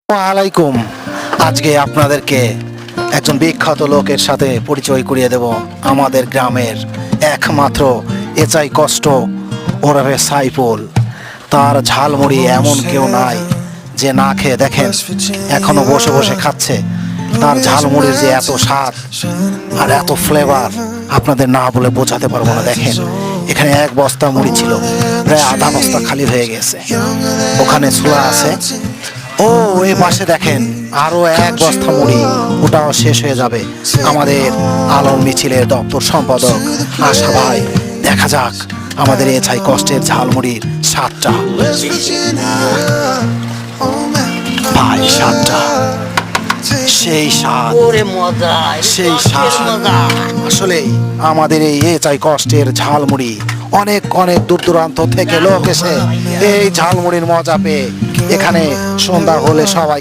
আলাইকুম। আজকে আপনাদেরকে একজন বিখ্যাত লোকের সাথে পরিচয় করিয়ে দেব। আমাদের গ্রামের একমাত্র এচাই কষ্ট ওরফে সাইফুল। তার ঝালমুড়ি এমন কেউ নাই যে না খেয়ে দেখেন এখনো বসে বসে খাচ্ছে। তার ঝালমুড়ির যে এত স্বাদ আর এত ফ্লেভার আপনাদের না বলে বোঝাতে পারবো না। দেখেন এখানে এক বস্তা মুড়ি ছিল, প্রায় আধা বস্তা খালি হয়ে গেছে। ওখানে ছোলা আছে। ও এই পাশে দেখেন আরো এক বস্তা মুড়ি, ওটাও শেষ হয়ে যাবে। আমাদের আলম মিছিলের দপ্তর সম্পাদক আশা ভাই, দেখা যাক আমাদের এই ছাই কষ্টের ঝালমুড়ির স্বাদটা। ভাই স্বাদটা সেই স্বাদ, সেই স্বাদ। আসলে আমাদের এই চাই কষ্টের ঝালমুড়ি অনেক অনেক দূর দূরান্ত থেকে লোক এসে এই ঝালমুড়ির মজা পেয়ে এখানে সন্ধ্যা হলে সবাই